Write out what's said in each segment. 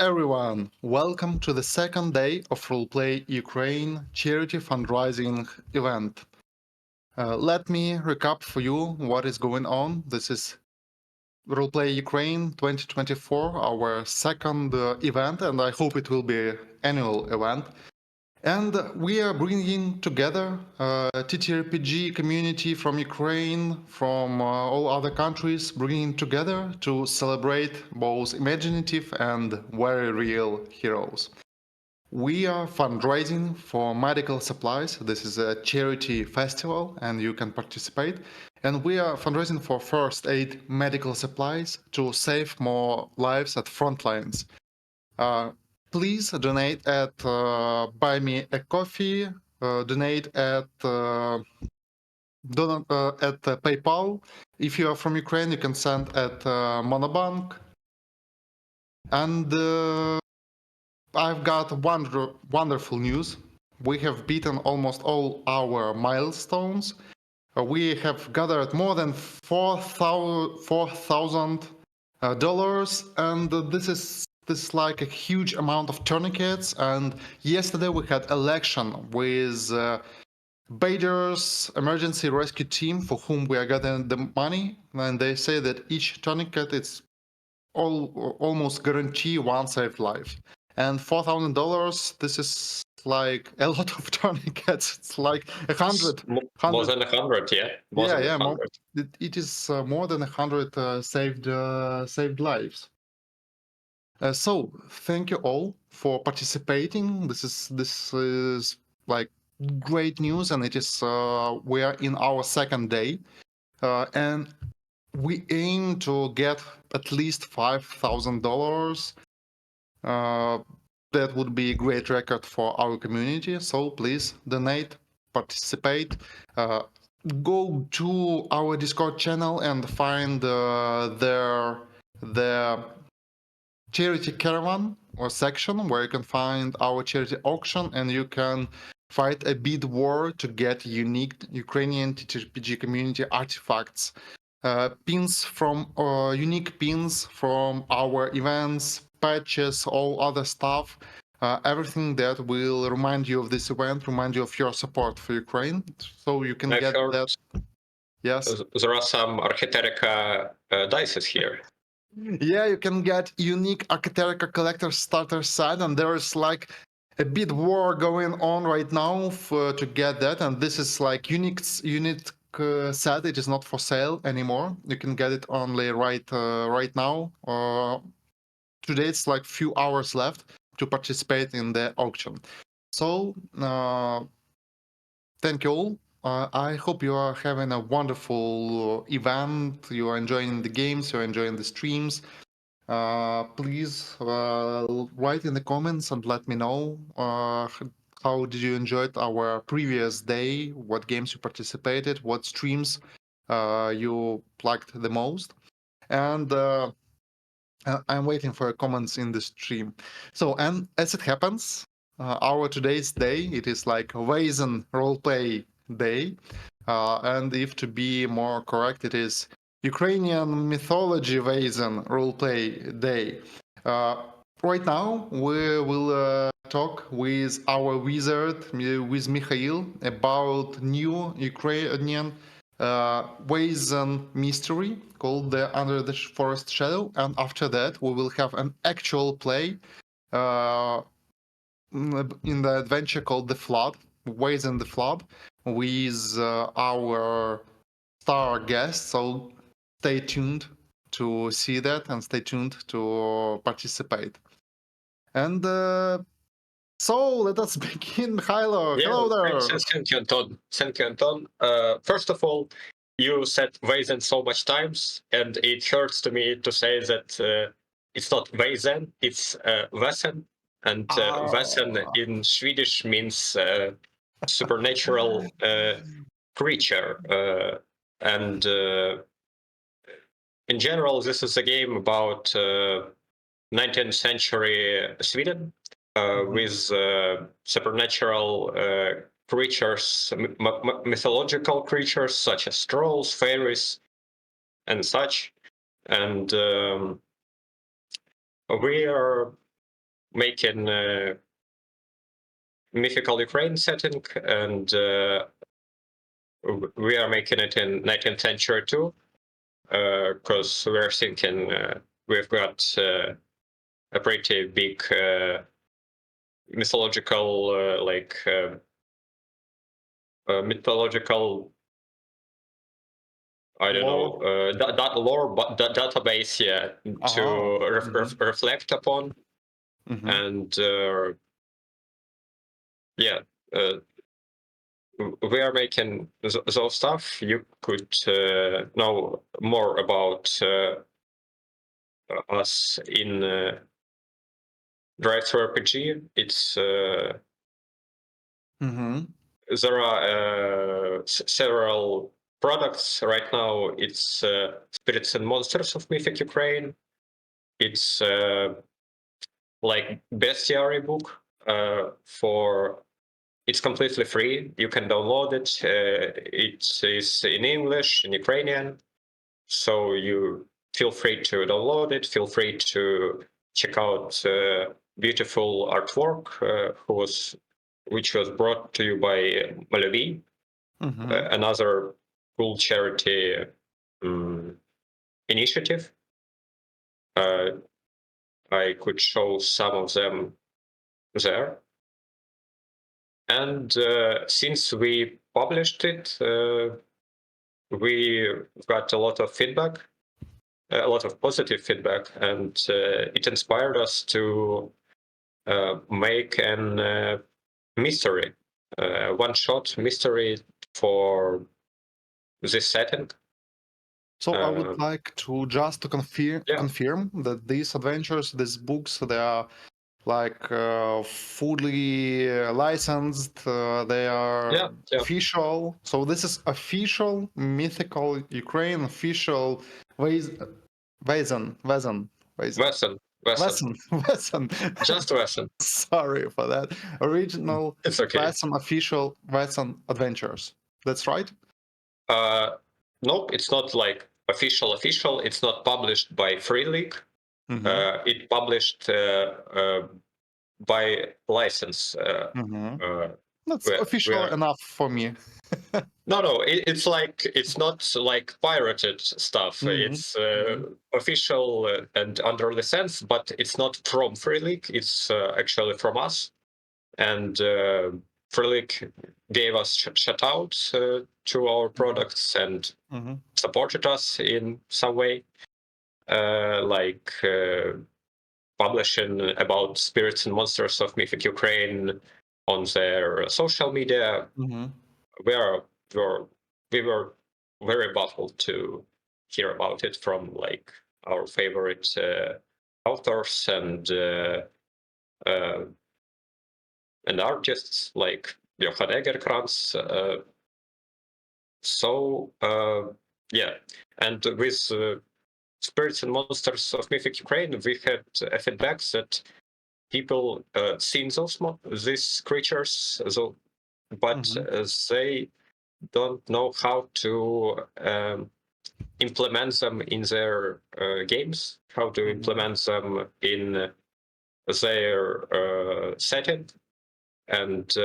everyone, welcome to the second day of Roleplay Ukraine charity fundraising event. Let me recap for you what is going on. This is Roleplay Ukraine 2024, our second event, and I hope it will be an annual event. And we are bringing together TTRPG community from Ukraine, from all other countries, bringing together to celebrate both imaginative and very real heroes. We are fundraising for medical supplies. This is a charity festival and you can participate. And we are fundraising for first aid medical supplies to save more lives at front lines. Please donate at Buy Me a Coffee, donate at PayPal. If you are from Ukraine, you can send at Monobank. And I've got wonderful news. We have beaten almost all our milestones. We have gathered more than $4,000, and this is like a huge amount of tourniquets. And yesterday we had election with Bader's emergency rescue team, for whom we are getting the money, and they say that each tourniquet is almost guarantee one saved life. And $4,000, this is like a lot of tourniquets. It's like 100. More than 100, yeah. More than 100. It is more than 100 saved lives. So thank you all for participating. This is like great news, and it is we are in our second day, and we aim to get at least $5,000. That would be a great record for our community. So please donate, participate. Go to our Discord channel and find the charity caravan or section where you can find our charity auction, and you can fight a bid war to get unique Ukrainian TTRPG community artifacts. Pins from unique pins from our events, patches, all other stuff, everything that will remind you of this event, remind you of your support for Ukraine, so you can get that. Yes, there are some Architerica dices here. Yeah, you can get unique Architerica collector starter set, and there is like a bit war going on right now to get that, and this is like unique set. It is not for sale anymore. You can get it only right now. Today it's like few hours left to participate in the auction. So thank you all. I hope you are having a wonderful event. You are enjoying the games. You are enjoying the streams. Please write in the comments and let me know how did you enjoy our previous day, what games you participated, what streams you liked the most. And I'm waiting for comments in the stream. So, and as it happens, our today's day, it is like Vaesen roleplay day. And if to be more correct, it is Ukrainian mythology Vaesen roleplay day. Right now, we will talk with our wizard, with Mykhailo, about new Ukrainian Vaesen mystery called the Under the Forest Shadow, and after that we will have an actual play in the adventure called The Flood, Vaesen the Flood, with our star guest. So stay tuned to see that, and stay tuned to participate. And so let us begin. Mykhailo, hello there. Thank you, Anton. Thank you, Anton. First of all, you said Vaesen so much times, and it hurts to me to say that it's not Vaesen, it's Vaesen. And Vaesen in Swedish means supernatural creature. And in general, this is a game about 19th century Sweden with supernatural creatures, mythological creatures such as trolls, fairies, and such. And we are making mythical Ukraine setting, and we are making it in 19th century too, because we're thinking we've got a pretty big mythological mythological, I don't Lore. know, that lore, but that database, yeah, to reflect upon. And yeah, we are making those stuff. You could know more about us in Drive-Thru RPG. It's there are several products right now. It's Spirits and Monsters of Mythic Ukraine. It's like bestiary book for. It's completely free. You can download it. It is in English, in Ukrainian. So you feel free to download it. Feel free to check out beautiful artwork which was brought to you by Malawi, another cool charity initiative. I could show some of them there. And since we published it, we got a lot of feedback, a lot of positive feedback, and it inspired us to make an mystery, one-shot mystery for this setting. So I would like to just to confirm that these adventures, these books, they are like fully licensed. They are official. So this is official mythical Ukraine, official Vaesen. Just Vaesen. Sorry for that. Original It's okay. Vaesen official Vaesen adventures. That's right? Nope, it's not like official. It's not published by Free League. It's published by license. That's official enough for me. No, it's like it's not like pirated stuff. It's official and under license, but it's not from Free League. It's actually from us, and Free League gave us shout out to our products and supported us in some way, like publishing about Spirits and Monsters of Mythic Ukraine on their social media. We were very baffled to hear about it from like our favorite authors and artists like Johan Egerkrantz. Yeah, and with Spirits and Monsters of Mythic Ukraine, we had feedback that people seen these creatures, but they don't know how to implement them in their games, how to implement them in their setting. And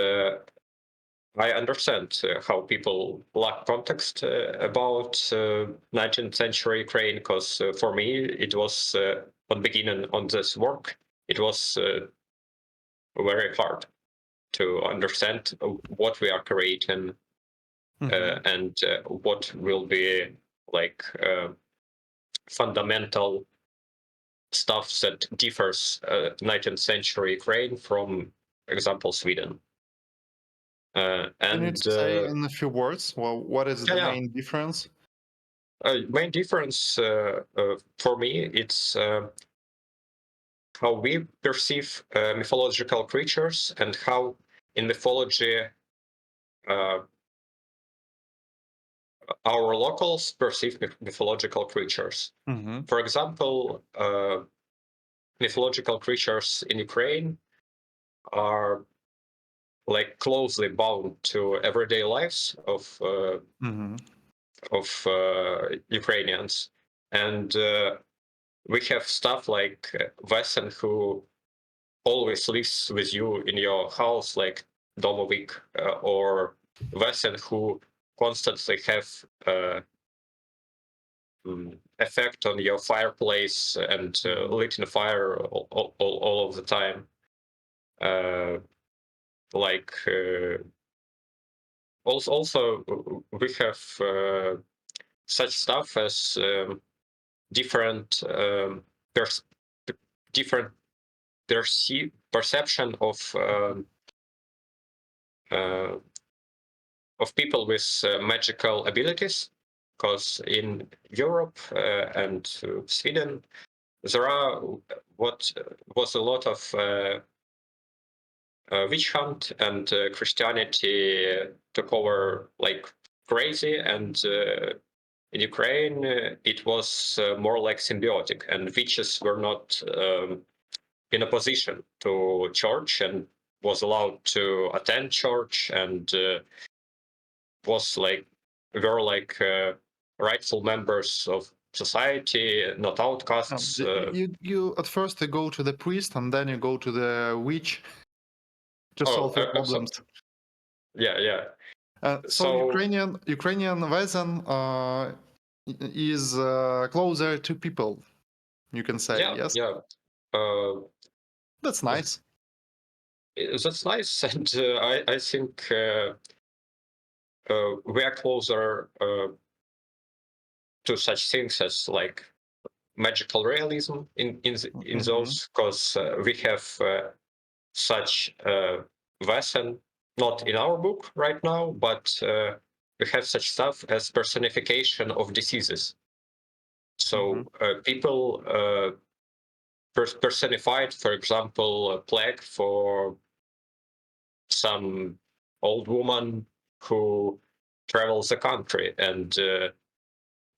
I understand how people lack context about 19th century Ukraine, because for me, it was on beginning on this work, it was very hard to understand what we are creating and what will be like fundamental stuff that differs 19th century Ukraine from, example, Sweden. Can you say in a few words, well, what is the main difference? Main difference for me, it's how we perceive mythological creatures and how in mythology our locals perceive mythological creatures. For example, mythological creatures in Ukraine are like closely bound to everyday lives of Ukrainians, and we have stuff like Vaesen, who always lives with you in your house, like Domovik or Vaesen, who constantly have effect on your fireplace and lit in fire all of the time. Also we have such stuff as different different perception of people with magical abilities, because in Europe and Sweden there are what was a lot of witch hunt, and Christianity took over like crazy, and in Ukraine it was more like symbiotic, and witches were not in a position to church and was allowed to attend church, and was like were like rightful members of society, not outcasts. You at first you go to the priest and then you go to the witch to solve your problems. Yeah. So Ukrainian Vaesen is closer to people, you can say. Yes. Yeah. That's nice. That's nice, and I think we are closer to such things as like magical realism in those, because we have such Vaesen, not in our book right now, but we have such stuff as personification of diseases. So people personified, for example, a plague for some old woman who travels the country, and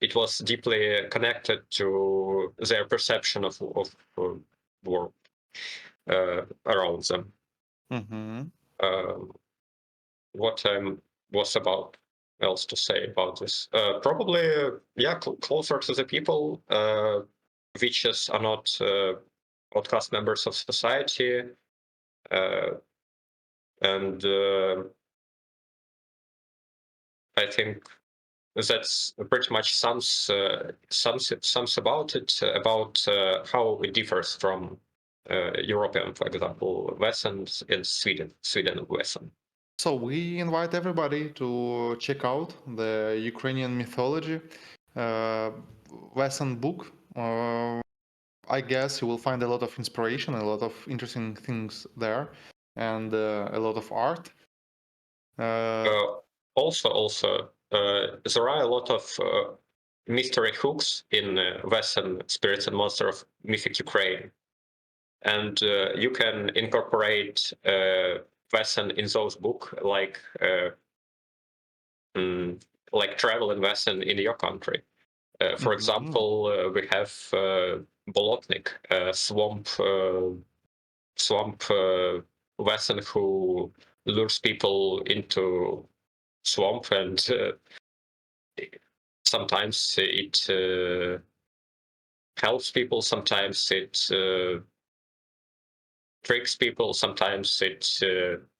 it was deeply connected to their perception of world around them. What was about else to say about this? Probably, closer to the people. Witches are not outcast members of society, and I think that's pretty much sums about it, about how it differs from European, for example, Vaesen in Sweden Vaesen. So we invite everybody to check out the Ukrainian mythology Vaesen book. I guess you will find a lot of inspiration, a lot of interesting things there, and a lot of art. Also, there are a lot of mystery hooks in Vaesen Spirits and Monsters of Mythic Ukraine, and you can incorporate Vaesen in those books, like travel in Vaesen in your country. For example, we have Bolotnik, swamp Vaesen who lures people into swamp, and sometimes it helps people, sometimes it tricks people, sometimes it's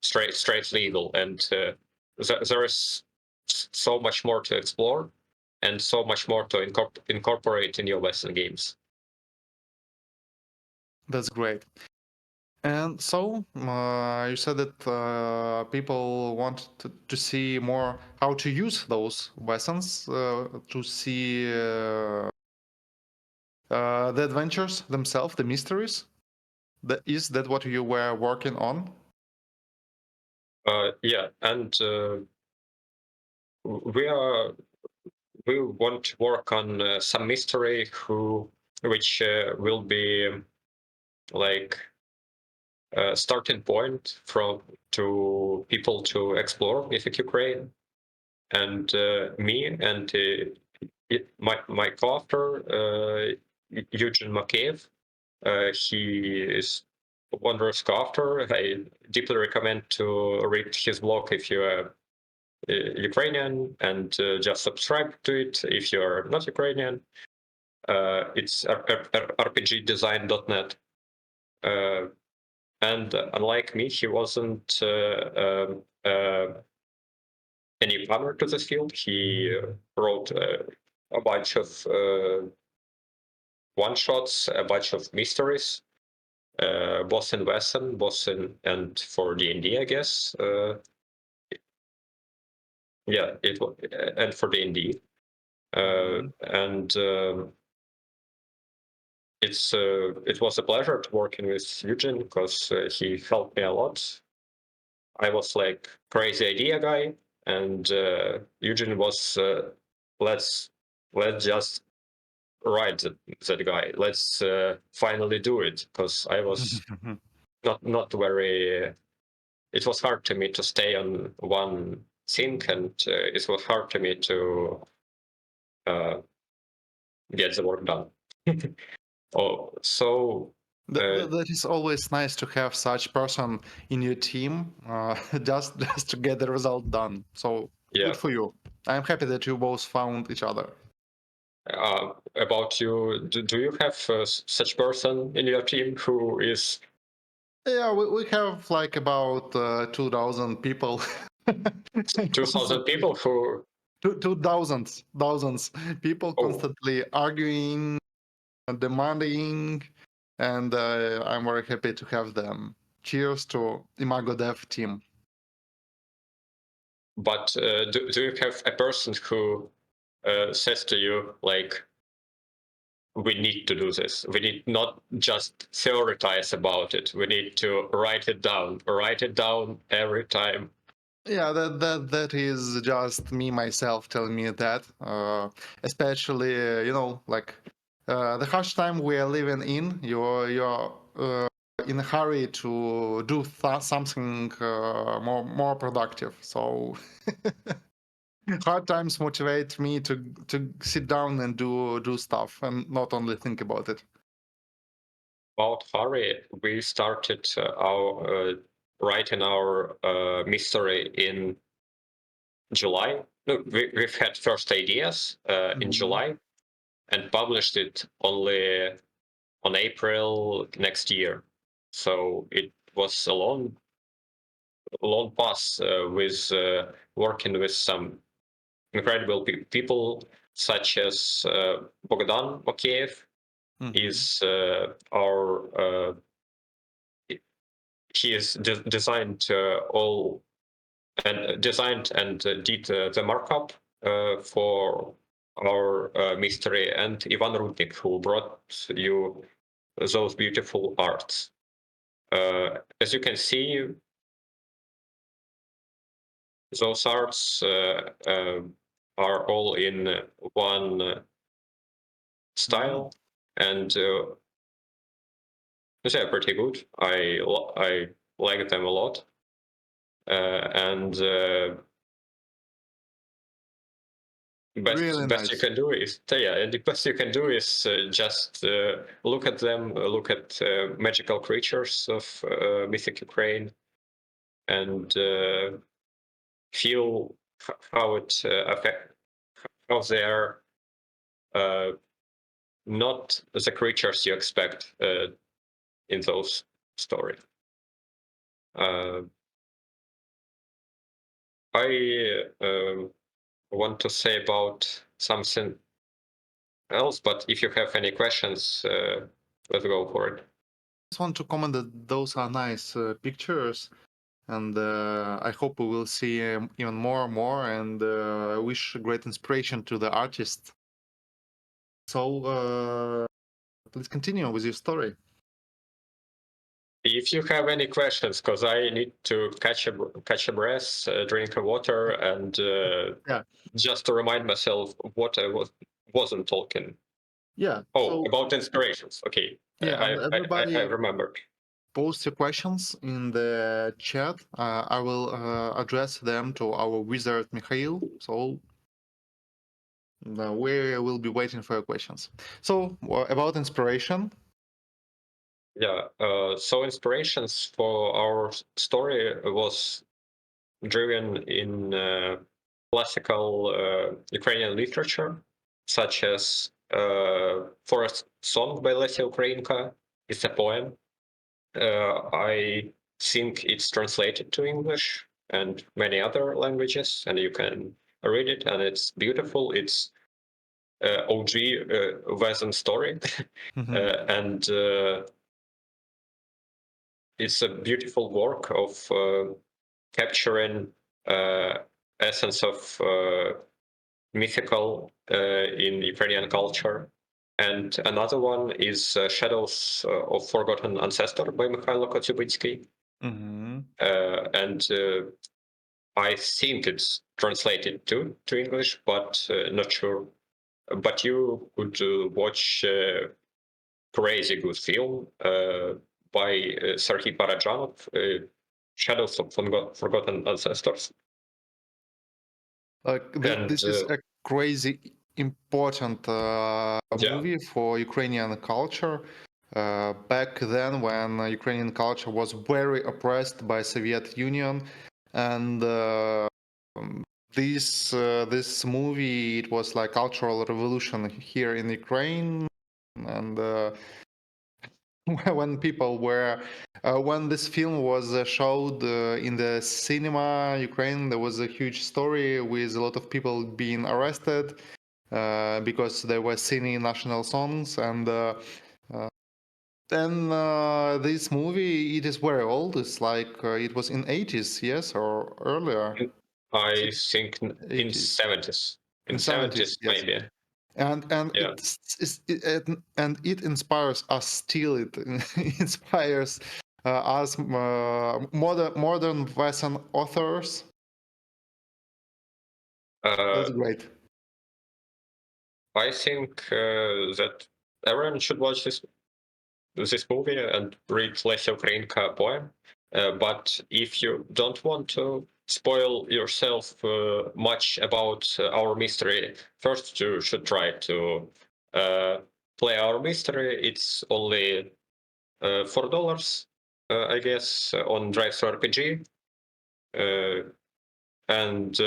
straight legal, and there is so much more to explore and so much more to incorporate in your Western games. That's great. And so you said that people want to see more how to use those Vaesens, to see the adventures themselves, the mysteries. Is that what you were working on? Yeah, and we want to work on some mystery which will be like a starting point to people to explore Mythic Ukraine, and me and my co-author Eugene Mykhailo. He is a wondrous co-author. I deeply recommend to read his blog if you are Ukrainian, and just subscribe to it if you're not Ukrainian. It's rpgdesign.net. And unlike me, he wasn't a newcomer to this field. He wrote a bunch of one-shots, a bunch of mysteries, both in Vaesen, both in and for D&D, I guess. Yeah, it was, and for D&D. And it was a pleasure to working with Eugene because he helped me a lot. I was like crazy idea guy, and Eugene was let's just write that guy. Let's finally do it, because I was not very. It was hard to me to stay on one thing, and it was hard to me to get the work done. Oh, so That is always nice to have such person in your team, just to get the result done. So yeah. good for you. I'm happy that you both found each other. About you, do you have such person in your team who is? Yeah, we have like about 2,000 people. 2,000 people who 2,000 thousands people oh, constantly arguing, demanding, and I'm very happy to have them. Cheers to Imago Dev team. but do you have a person who says to you like, we need to do this, we need not just theorize about it, we need to write it down every time? Yeah, that is just me myself telling me that. Especially, like the harsh time we are living in. You're in a hurry to do something more productive. So hard times motivate me to sit down and do stuff and not only think about it. About Harry, we started our writing our mystery in July. No, we've had first ideas in Mhm. July and published it only on April next year. So it was a long path with working with some incredible people, such as Bogdan Makeyev Mhm. is our he is designed all and designed and did the markup for our mystery, and Ivan Rudnik, who brought you those beautiful arts. As you can see, those arts are all in one style, and they're pretty good. I like them a lot, and Really best you nice. can do is the best you can do is just look at them, look at magical creatures of mythic Ukraine, and feel how it affect how they are not the creatures you expect in those stories. I want to say about something else, but if you have any questions, let's go for it. Just want to comment that those are nice pictures, and I hope we will see even more and more. And I wish great inspiration to the artist. So please continue with your story. If you have any questions, because I need to catch a breath, drink a water, and Yeah, just to remind myself what I wasn't talking. yeah. Oh, So about inspirations. Okay, yeah, and I everybody remembered. post your questions in the chat. I will address them to our wizard Mikhail. So we will be waiting for your questions. So about inspiration. Yeah. So inspirations for our story was driven in classical Ukrainian literature, such as Forest Song by Lesya Ukrainka. It's a poem. I think it's translated to English and many other languages, and you can read it, and it's beautiful. It's OG Vaesen story, and it's a beautiful work of capturing essence of mythical in Ukrainian culture. And another one is Shadows of Forgotten Ancestor by Mykhailo. And I think it's translated to English, but not sure. But you could watch crazy good film by Serhiy Parajanov, Shadows of Forgotten Ancestors. Like And this is a crazy important movie for Ukrainian culture. Back then, when Ukrainian culture was very oppressed by Soviet Union, and this movie, it was like cultural revolution here in Ukraine, and when people were when this film was showed in the cinema Ukraine, there was a huge story with a lot of people being arrested because they were singing national songs. And then this movie, it is very old. It's like it was in 80s, yes, or earlier. I think in 80s. 70s. In 70s, 70s, yes. maybe. And Yeah. it inspires us still. It inspires us modern Western authors. That's great. I think that everyone should watch this movie and read Lesya Ukrainka poem. But if you don't want to spoil yourself much about our mystery, first you should try to play our mystery. It's only $4, I guess, on Drive-Thru RPG. And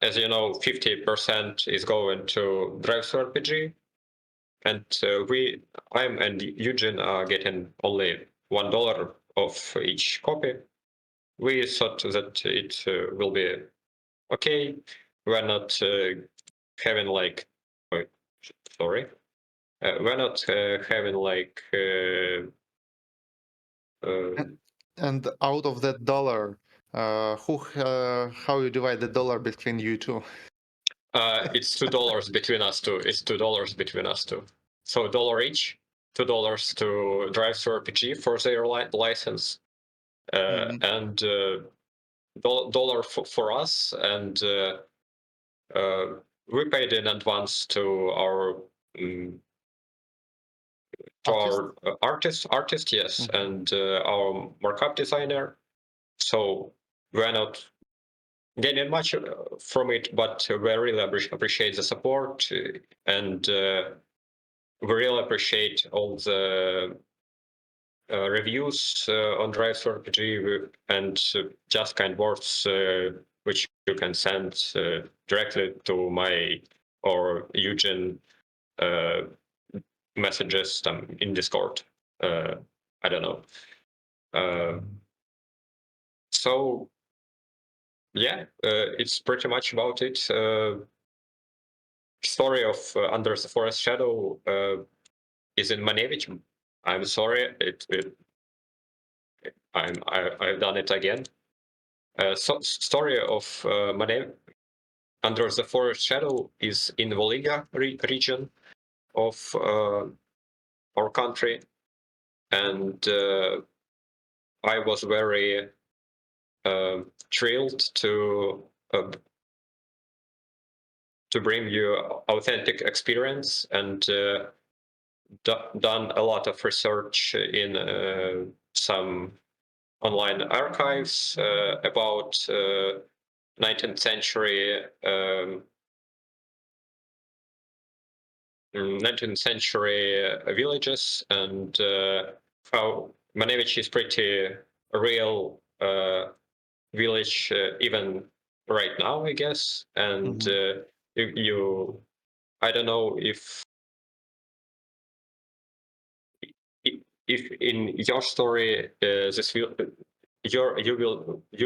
as you know, 50% is going to Drive-Thru RPG. And I'm and Eugene are getting only $1 of each copy. We thought that it will be okay. We're not having like, sorry, we're not having like. And out of that dollar, how you divide the dollar between you two? It's $2 between us two. It's $2 between us two. So dollar each, $2 to Drive-Thru RPG for their license, and dollar for us, and we paid in advance to our artist, yes, and our markup designer. So we're not getting much from it, but we really appreciate the support, and we really appreciate all the reviews on Drive-Thru RPG and just kind words which you can send directly to my or Eugene messages in Discord. I don't know. So yeah, it's pretty much about it. Story of Under the Forest Shadow is in Manevich. I'm sorry, I've done it again. Story of Under the Forest Shadow is in Volhynia region of our country, and I was very thrilled to bring you authentic experience, and done a lot of research in some online archives about 19th century 19th century villages, and how Manevich is pretty real village even right now, I guess. And you I don't know if if in your story this will you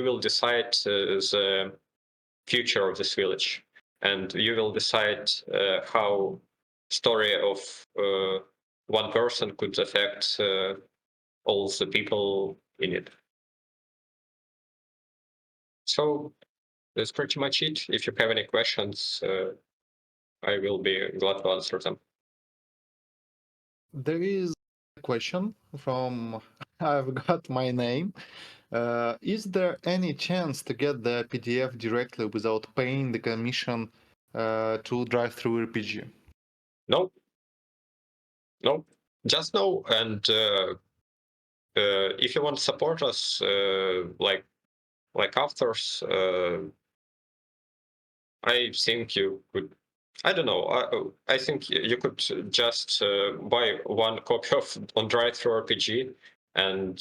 will decide the future of this village, and you will decide how story of one person could affect all the people in it. So that's pretty much it. If you have any questions, I will be glad to answer them. There is a question from I've got my name. Is there any chance to get the PDF directly without paying the commission to drive-through RPG? No, no, just no. And if you want to support us, like authors, I think you could. I don't know. I think you could just buy one copy of on drive-through RPG and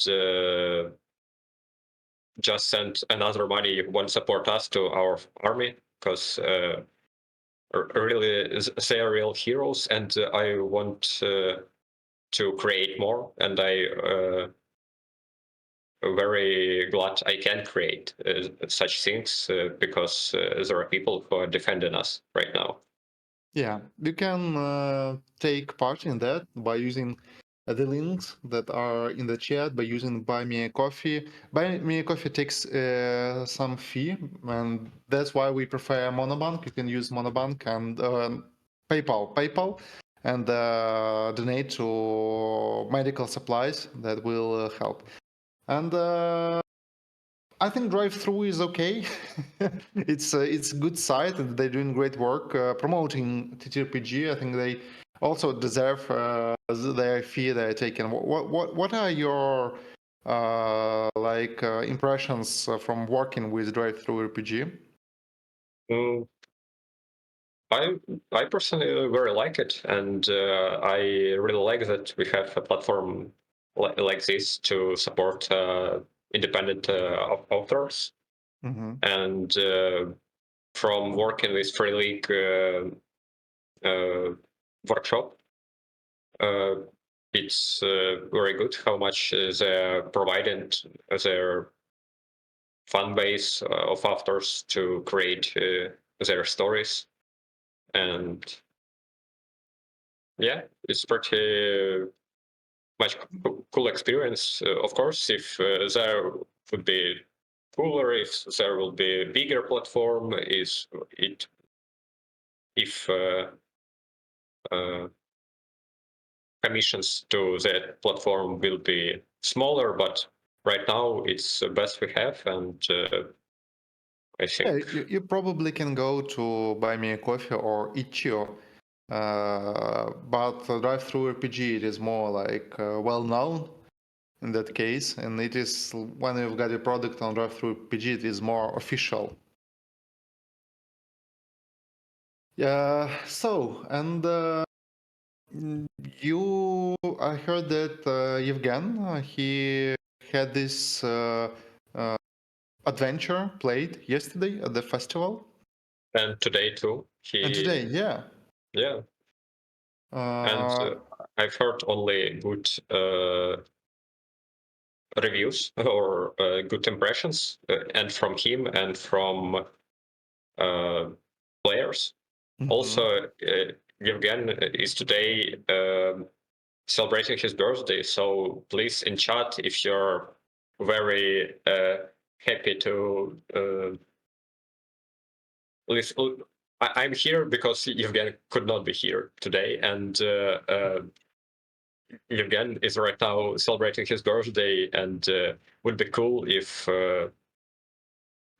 just send another money you want to support us to our army, because really they are real heroes, and I want to create more, and I very glad I can create such things because there are people who are defending us right now. Yeah, you can take part in that by using the links that are in the chat, by using Buy Me a Coffee. Buy Me a Coffee takes some fee, and that's why we prefer Monobank. You can use Monobank and PayPal, and donate to medical supplies. That will help. And I think drive-through is okay. It's a good site and they're doing great work promoting TTRPG. I think they also deserve their fee they're taking. What are your impressions from working with drive-through RPG? Mm, I personally very like it, and I really like that we have a platform like this to support independent authors. Mm-hmm. And from working with Free League workshop, it's very good how much they're providing their fan base of authors to create their stories. And yeah, it's pretty much cool experience. Of course, if there would be cooler, if there will be a bigger platform, is it if commissions to that platform will be smaller, but right now it's the best we have, and I Yeah, think you probably can go to Buy Me a Coffee or Itch.io, but drive-through RPG it is more like well known in that case, and it is when you've got a product on drive-through RPG, it is more official. Yeah. So, and I heard that Yevgen, he had this adventure played yesterday at the festival, and today too and he today, yeah. yeah, and Uh, I've heard only good reviews or good impressions, and from him and from players. Also, Yevgen is today celebrating his birthday, so please in chat if you're very happy to listen. I'm here because Yevgen could not be here today, and Yevgen is right now celebrating his birthday, and would be cool if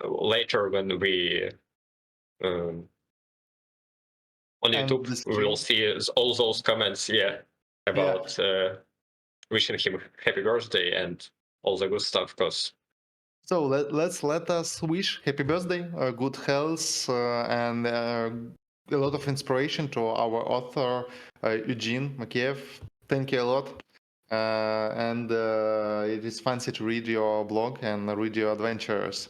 later when we um, on and YouTube the we will stream, see all those comments, yeah, yeah. about wishing him happy birthday and all the good stuff. Because So let us wish happy birthday, good health, and a lot of inspiration to our author Eugene Makiev. Thank you a lot, and it is fancy to read your blog and read your adventures.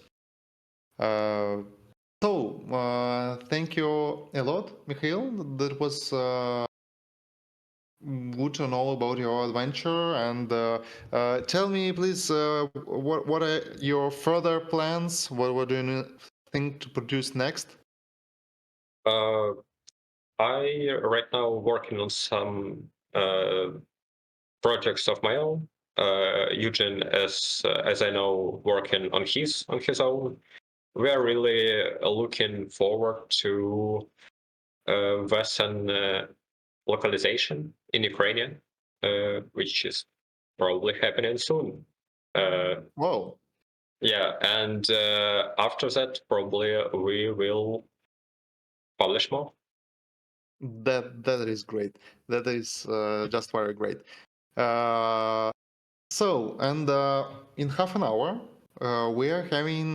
Uh, thank you a lot, Mikhail. That was good to know about your adventure. And tell me, please, what are your further plans? What do you think to produce next? Uh, I right now working on some projects of my own. Eugene, as I know, working on his own. We are really looking forward to Western localization in Ukrainian, which is probably happening soon. Whoa, Yeah, and after that, probably we will publish more. that is great. That is just very great. Uh, so, and in half an hour, we are having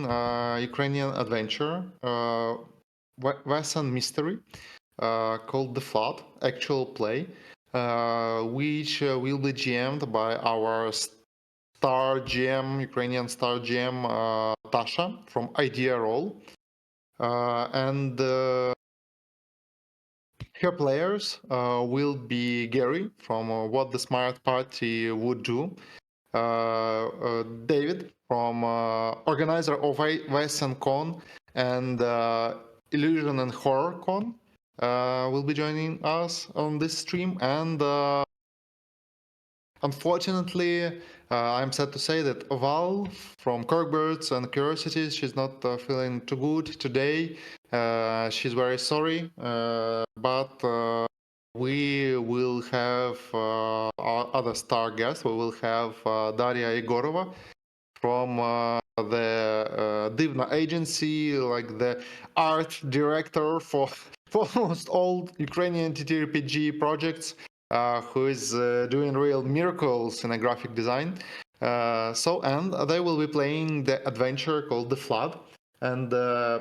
Ukrainian adventure, Vaesen mystery, called The Flood, actual play, which will be GM'd by our star GM, Ukrainian star GM, Tasha from Idea Roll. And her players will be Gary from What the Smart Party Would Do, David from organizer of Vaesen Con and Illusion and Horror Con will be joining us on this stream. And unfortunately, I'm sad to say that Val from Corkbirds and Curiosities, she's not feeling too good today. She's very sorry, but we will have our other star guest. We will have Daria Egorova from the Divna agency, like the art director for almost all Ukrainian TTRPG projects, who is doing real miracles in a graphic design. And they will be playing the adventure called The Flood. And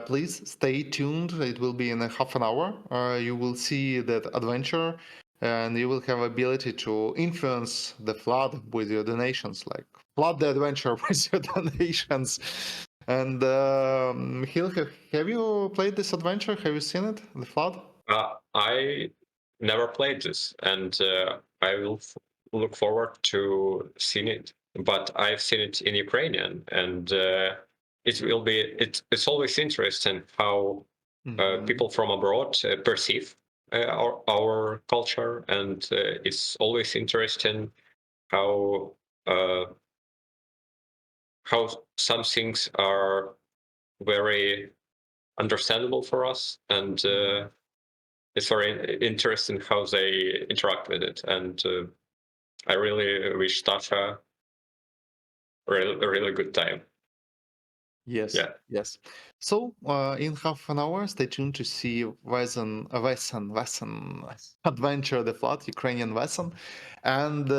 please stay tuned. It will be in a half an hour. You will see that adventure, and you will have ability to influence the flood with your donations, like flood the adventure with your donations. And Hill, have you played this adventure? Have you seen it, The Flood? I never played this, and I will look forward to seeing it. But I've seen it in Ukrainian, and it will be. It's always interesting how people from abroad perceive our culture, and it's always interesting how uh, how some things are very understandable for us, and it's very interesting how they interact with it. And I really wish Tasha a really good time. Yes, Yeah. yes. So, in half an hour, stay tuned to see Vaesen Adventure the Flood, Ukrainian Vaesen. And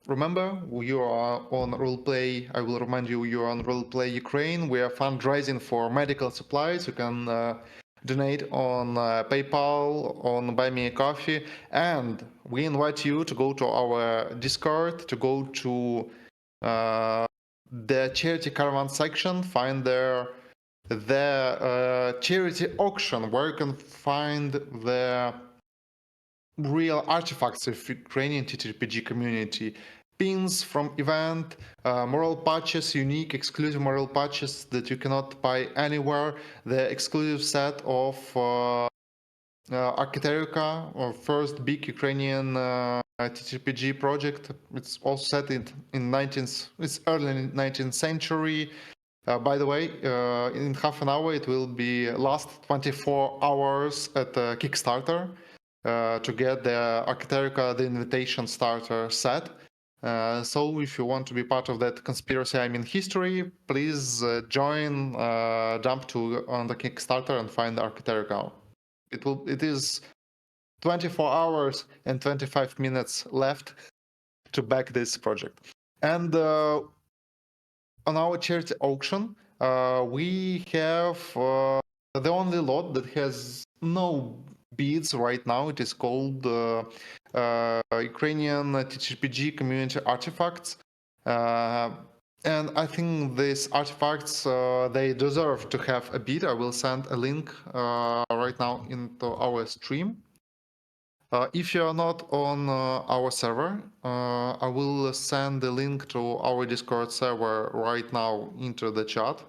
remember, you are on Roleplay. I will remind you, you are on Roleplay Ukraine. We are fundraising for medical supplies. You can donate on PayPal, on Buy Me a Coffee. And we invite you to go to our Discord, to go to the charity caravan section, find there the charity auction where you can find the real artifacts of Ukrainian TTRPG community. Pins from event, moral patches, unique exclusive moral patches that you cannot buy anywhere, the exclusive set of Architectura, or first big Ukrainian TTRPG project. It's also set in 19th, it's early 19th century. By the way, in half an hour it will be last 24 hours at Kickstarter to get the Architectura, the invitation starter set. So if you want to be part of that conspiracy, I mean history, please join, jump to on the Kickstarter and find the Architectura. It is 24 hours and 25 minutes left to back this project. And on our charity auction, we have the only lot that has no bids right now. It is called Ukrainian TTRPG Community Artifacts. And I think these artifacts, they deserve to have a bid. I will send a link right now into our stream. If you are not on our server, I will send the link to our Discord server right now into the chat.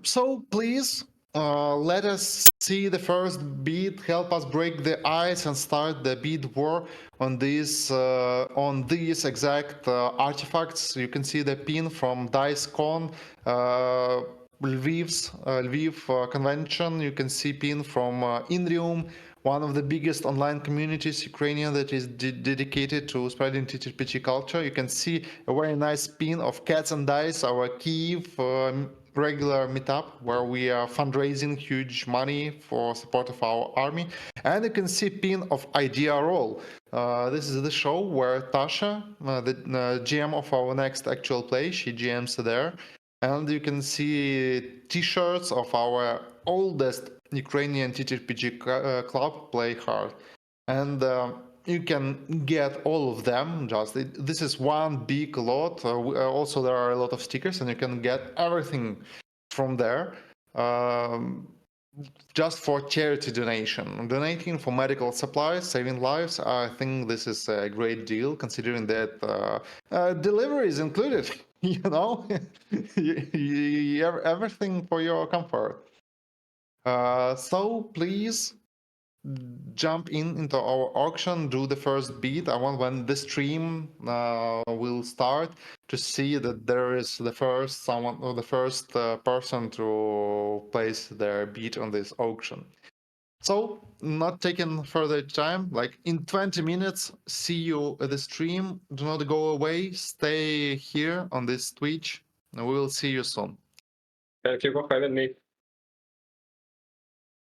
So please let us see the first beat. Help us break the ice and start the beat war on these exact artifacts. You can see the pin from DiceCon. Lviv convention. You can see pin from Inrium, one of the biggest online communities Ukrainian that is dedicated to spreading TTRPG culture. You can see a very nice pin of Cats and Dice, our Kyiv regular meetup where we are fundraising huge money for support of our army. And you can see pin of Idea Roll. This is the show where Tasha, the GM of our next actual play, she GMs there. And you can see t-shirts of our oldest Ukrainian TTRPG club, Play Hard. And you can get all of them. This is one big lot. Also, there are a lot of stickers, and you can get everything from there. Just for charity donation. Donating for medical supplies, saving lives, I think this is a great deal considering that delivery is included, you know, everything for your comfort. So please jump into our auction, do the first bid. I want when the stream will start to see that there is the first someone or the first person to place their bid on this auction. So not taking further time, like in 20 minutes, see you at the stream. Do not go away, stay here on this Twitch, and we will see you soon. Thank you for having me.